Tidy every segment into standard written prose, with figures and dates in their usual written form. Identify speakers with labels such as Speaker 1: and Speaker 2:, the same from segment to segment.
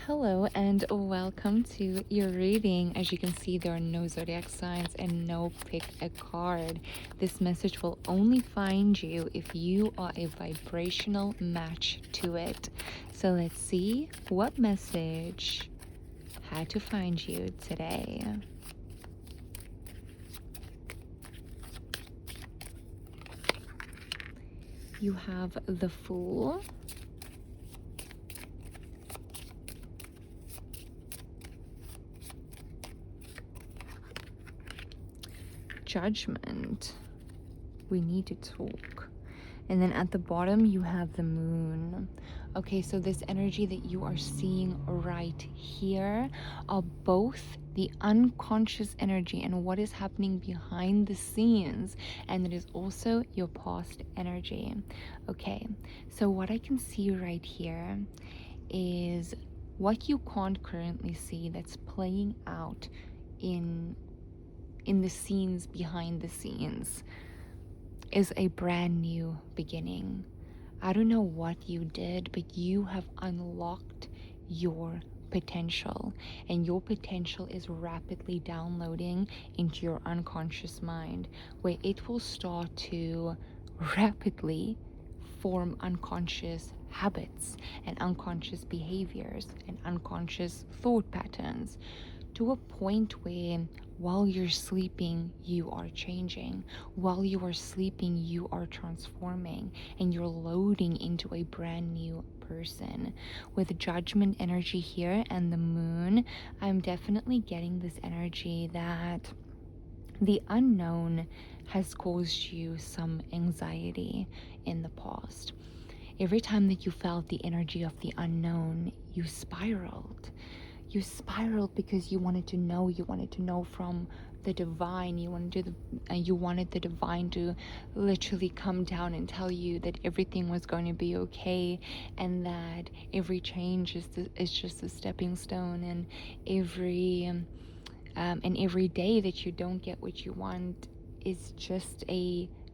Speaker 1: Hello and welcome to your reading. As you can see, there are no zodiac signs and no pick a card. This message will only find you if you are a vibrational match to it. So let's see what message had to find you today. You have the Fool, Judgment, we need to talk. And then at the bottom, you have the Moon. Okay, so this energy that you are seeing right here are both the unconscious energy and what is happening behind the scenes, and it is also your past energy. Okay, so what I can see right here is what you can't currently see that's playing out in the scenes behind the scenes is a brand new beginning. I don't know what you did, but you have unlocked your potential, and your potential is rapidly downloading into your unconscious mind, where it will start to rapidly form unconscious habits and unconscious behaviors and unconscious thought patterns, to a point where while you're sleeping, you are changing. While you are sleeping, you are transforming and you're loading into a brand new person. With Judgment energy here and the Moon, I'm definitely getting this energy that the unknown has caused you some anxiety in the past. Every time that you felt the energy of the unknown, you spiraled. You spiraled because you wanted to know from the divine. You wanted the divine to literally come down and tell you that everything was going to be okay, and that every change is just a stepping stone, and every day that you don't get what you want is just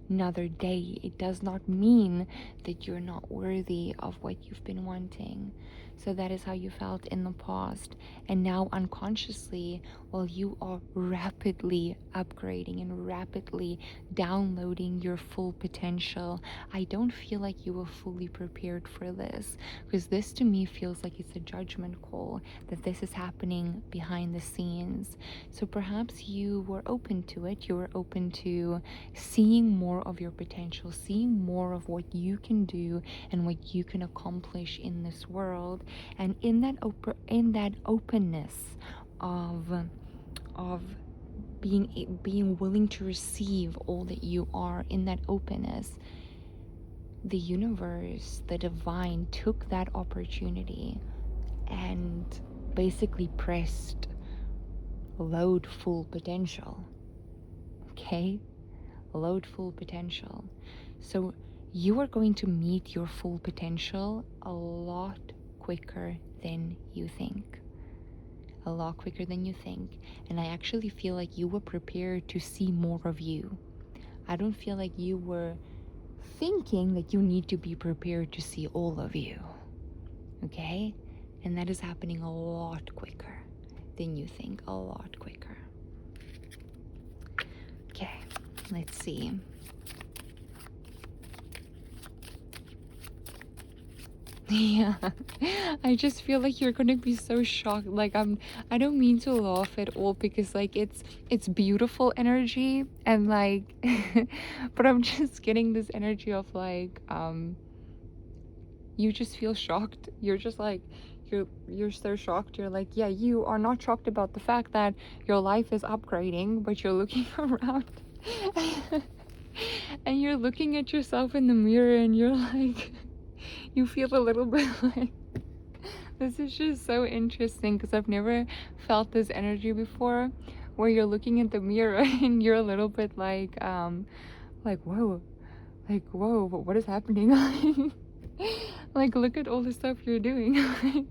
Speaker 1: another day. It does not mean that you're not worthy of what you've been wanting. So that is how you felt in the past. And now unconsciously, while you are rapidly upgrading and rapidly downloading your full potential, I don't feel like you were fully prepared for this, because this to me feels like it's a judgment call, that this is happening behind the scenes. So perhaps you were open to it. You were open to seeing more of your potential, seeing more of what you can do and what you can accomplish in this world. And in that openness of being willing to receive all that you are, in that openness, the universe, the divine, took that opportunity and basically pressed load full potential. Okay, load full potential. So you are going to meet your full potential a lot quicker than you think. A lot quicker than you think. And I actually feel like you were prepared to see more of you. I don't feel like you were thinking that you need to be prepared to see all of you. Okay? And that is happening a lot quicker than you think. A lot quicker. Okay, let's see. Yeah, I just feel like you're gonna be so shocked. Like, I don't mean to laugh at all, because like it's beautiful energy, and like but I'm just getting this energy of like you just feel shocked. You're just like, you're so shocked. You're like, yeah, you are not shocked about the fact that your life is upgrading, but you're looking around and you're looking at yourself in the mirror, and you're like, you feel a little bit like, this is just so interesting, because I've never felt this energy before, where you're looking at the mirror and you're a little bit like whoa, but what is happening? Like, look at all the stuff you're doing. Like,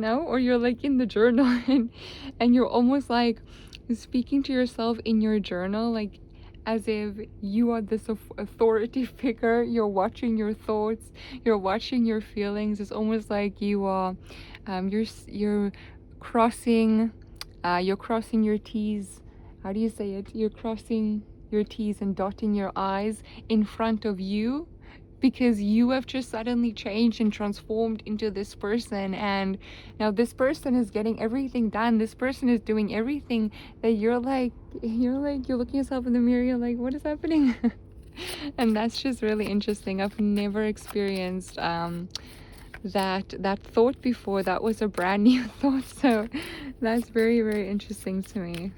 Speaker 1: or you're like in the journal, and you're almost like speaking to yourself in your journal, like as if you are this authority figure. You're watching your thoughts, you're watching your feelings. It's almost like you are you're crossing your T's. How do you say it? You're crossing your T's and dotting your I's in front of you, because you have just suddenly changed and transformed into this person, and now this person is getting everything done. This person is doing everything that you're looking yourself in the mirror, you're like, what is happening? And that's just really interesting. I've never experienced that thought before. That was a brand new thought, so that's very, very interesting to me.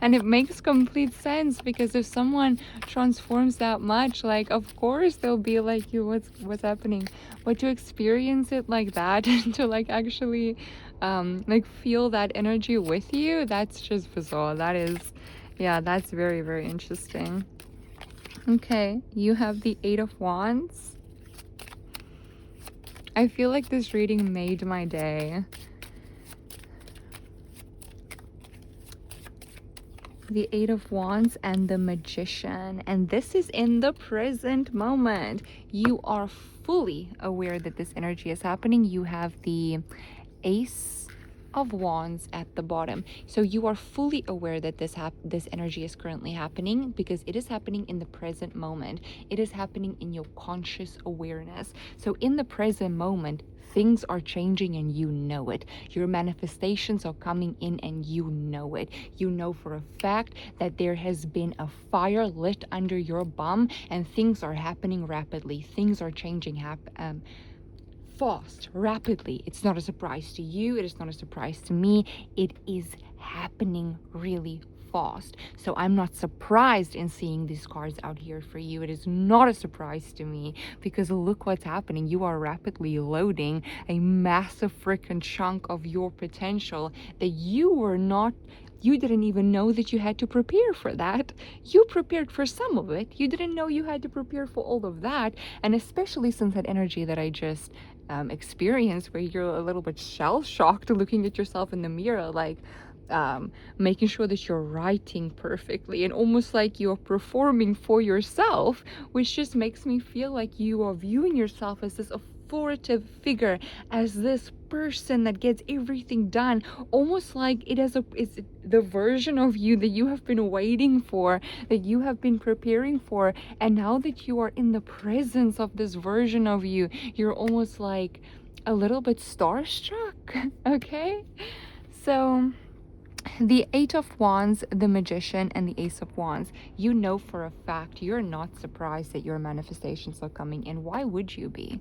Speaker 1: And it makes complete sense, because if someone transforms that much, like, of course they'll be like, you, what's happening? But to experience it like that and to like actually like feel that energy with you, that's just bizarre. That is, yeah, that's very, very interesting. Okay, you have the Eight of Wands. I feel like this reading made my day. The Eight of Wands and the Magician, and this is in the present moment. You are fully aware that this energy is happening. You have the Ace of Wands at the bottom, so you are fully aware that this energy is currently happening, because it is happening in the present moment. It is happening in your conscious awareness. So in the present moment, things are changing and you know it. Your manifestations are coming in and you know it. You know for a fact that there has been a fire lit under your bum, and things are happening rapidly. Things are changing fast, rapidly. It's not a surprise to you. It is not a surprise to me. It is happening really fast. So I'm not surprised in seeing these cards out here for you. It is not a surprise to me, because look what's happening. You are rapidly loading a massive freaking chunk of your potential that you didn't even know that you had to prepare for that. You prepared for some of it. You didn't know you had to prepare for all of that. And especially since that energy that I just experienced, where you're a little bit shell-shocked looking at yourself in the mirror, like making sure that you're writing perfectly and almost like you're performing for yourself, which just makes me feel like you are viewing yourself as this authoritative figure, as this person that gets everything done, almost like it's the version of you that you have been waiting for, that you have been preparing for. And now that you are in the presence of this version of you, you're almost like a little bit starstruck. Okay, so the Eight of Wands, the Magician, and the Ace of Wands, you know for a fact you're not surprised that your manifestations are coming in. Why would you be?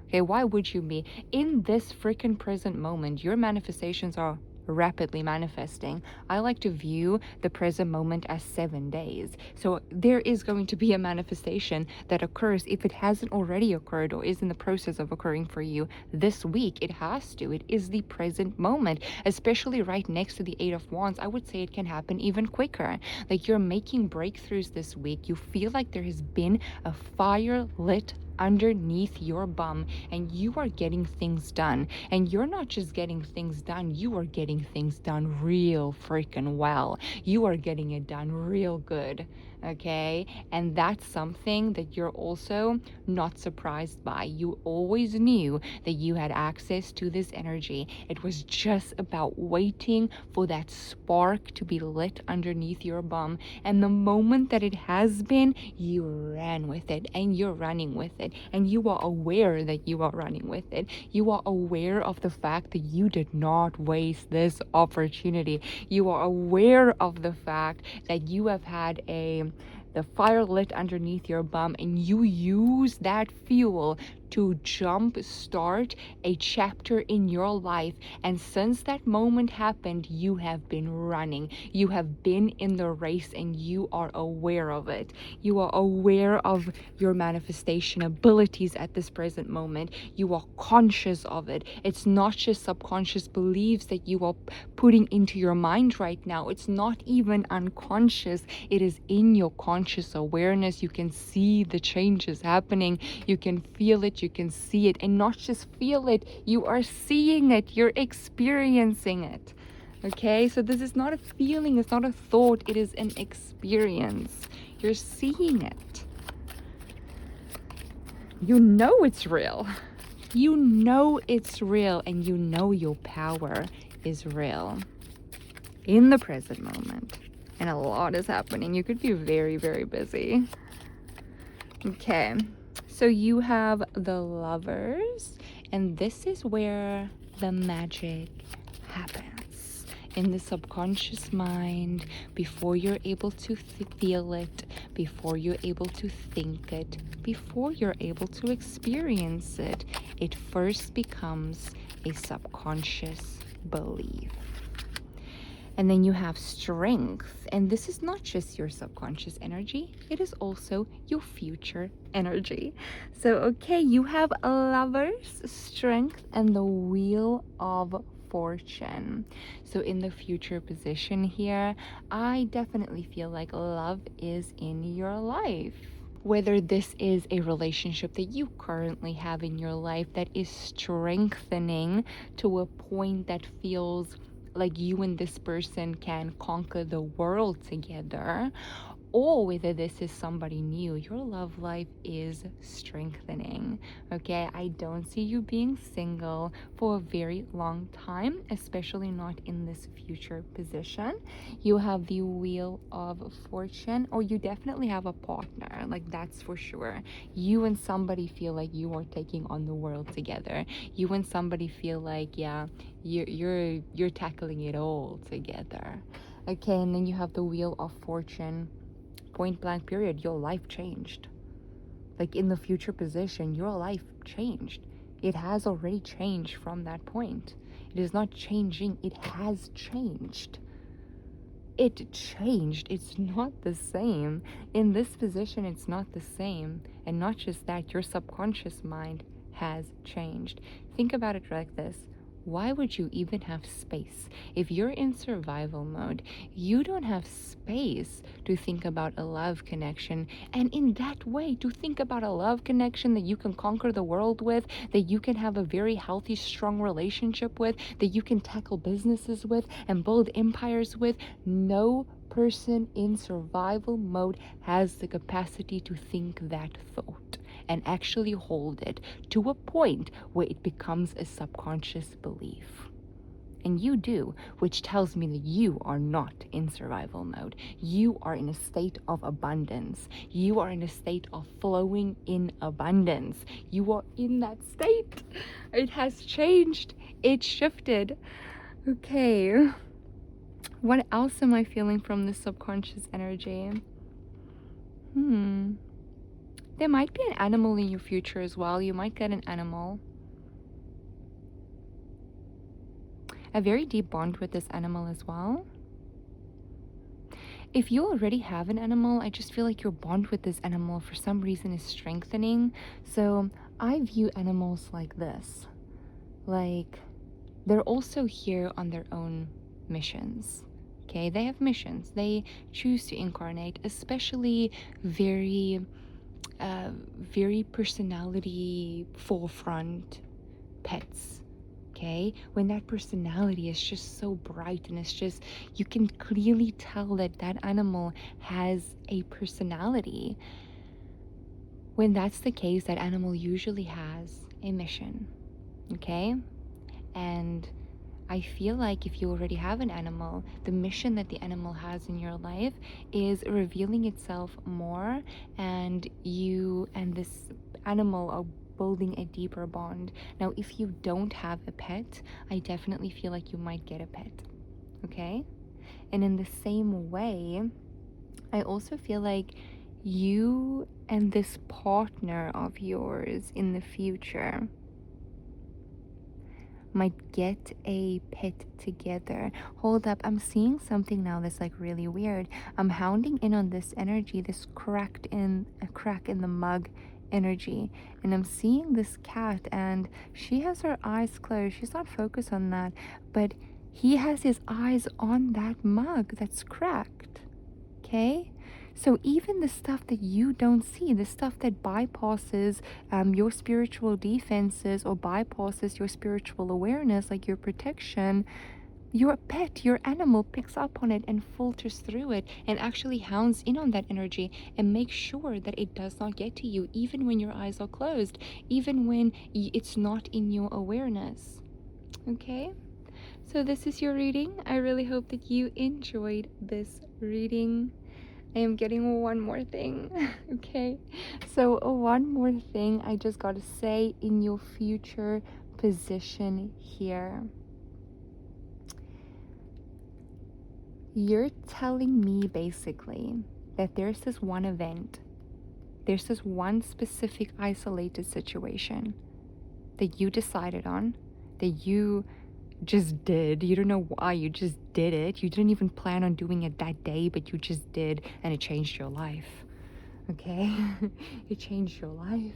Speaker 1: Okay, why would you be? In this freaking present moment, your manifestations are rapidly manifesting. I like to view the present moment as 7 days. So there is going to be a manifestation that occurs, if it hasn't already occurred or is in the process of occurring for you this week. It has to. It is the present moment, especially right next to the Eight of Wands. I would say it can happen even quicker. Like, you're making breakthroughs this week. You feel like there has been a fire lit underneath your bum, and you are getting things done. And you're not just getting things done, you are getting things done real freaking well. You are getting it done real good. Okay, and that's something that you're also not surprised by. You always knew that you had access to this energy. It was just about waiting for that spark to be lit underneath your bum, and the moment that it has been, you ran with it, and you're running with it, and you are aware that you are running with it. You are aware of the fact that you did not waste this opportunity. You are aware of the fact that you have had the fire lit underneath your bum, and you use that fuel to jump start a chapter in your life. And since that moment happened, you have been running. You have been in the race, and you are aware of it. You are aware of your manifestation abilities at this present moment. You are conscious of it. It's not just subconscious beliefs that you are putting into your mind right now. It's not even unconscious. It is in your conscious awareness. You can see the changes happening. You can feel it. You can see it, and not just feel it, you are seeing it, you're experiencing it. Okay, so this is not a feeling, it's not a thought, it is an experience. You're seeing it. You know it's real. You know it's real, and you know your power is real in the present moment. And a lot is happening. You could be very, very busy. Okay, so you have the Lovers, and this is where the magic happens. In the subconscious mind, before you're able to feel it, before you're able to think it, before you're able to experience it, it first becomes a subconscious belief. And then you have Strength, and this is not just your subconscious energy, it is also your future energy. So, okay, you have Lovers, Strength, and the Wheel of Fortune. So in the future position here, I definitely feel like love is in your life. Whether this is a relationship that you currently have in your life that is strengthening to a point that feels like you and this person can conquer the world together, or whether this is somebody new, your love life is strengthening. Okay, I don't see you being single for a very long time, especially not in this future position. You have the Wheel of Fortune, or you definitely have a partner, like that's for sure. You and somebody feel like you are taking on the world together. You and somebody feel like, yeah, you're tackling it all together. Okay, and then you have the Wheel of Fortune. Point blank period, your life changed. Like in the future position, your life changed. It has already changed from that point. It is not changing, it has changed. It changed. It's not the same. In this position, it's not the same. And not just that, your subconscious mind has changed. Think about it like this. Why would you even have space? If you're in survival mode, you don't have space to think about a love connection. And in that way, to think about a love connection that you can conquer the world with, that you can have a very healthy, strong relationship with, that you can tackle businesses with and build empires with, no person in survival mode has the capacity to think that thought and actually hold it to a point where it becomes a subconscious belief. And you do, which tells me that you are not in survival mode. You are in a state of abundance. You are in a state of flowing in abundance. You are in that state. It has changed. It shifted. Okay. What else am I feeling from this subconscious energy? There might be an animal in your future as well. You might get an animal. A very deep bond with this animal as well. If you already have an animal, I just feel like your bond with this animal for some reason is strengthening. So I view animals like this. Like, they're also here on their own missions. Okay, they have missions. They choose to incarnate, especially very personality forefront pets. Okay, when that personality is just so bright and it's just, you can clearly tell that that animal has a personality. When that's the case, that animal usually has a mission. Okay, and I feel like if you already have an animal, the mission that the animal has in your life is revealing itself more, and you and this animal are building a deeper bond. Now, if you don't have a pet, I definitely feel like you might get a pet, okay? And in the same way, I also feel like you and this partner of yours in the future might get a pet together. Hold up, I'm seeing something now that's like really weird. I'm hounding in on this energy, this crack in the mug energy, and I'm seeing this cat, and she has her eyes closed. She's not focused on that, but he has his eyes on that mug that's cracked. Okay, so even the stuff that you don't see, the stuff that bypasses your spiritual defenses or bypasses your spiritual awareness, like your protection, your pet, your animal picks up on it and filters through it and actually hounds in on that energy and makes sure that it does not get to you, even when your eyes are closed, even when it's not in your awareness. Okay? So, this is your reading. I really hope that you enjoyed this reading. I am getting one more thing. Okay? So, one more thing I just got to say in your future position here. You're telling me basically that there's this one event, there's this one specific isolated situation that you decided on, that you just did. You don't know why, you just did it. You didn't even plan on doing it that day, but you just did, and it changed your life. Okay? It changed your life.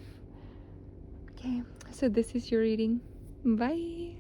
Speaker 1: Okay, so this is your reading. Bye.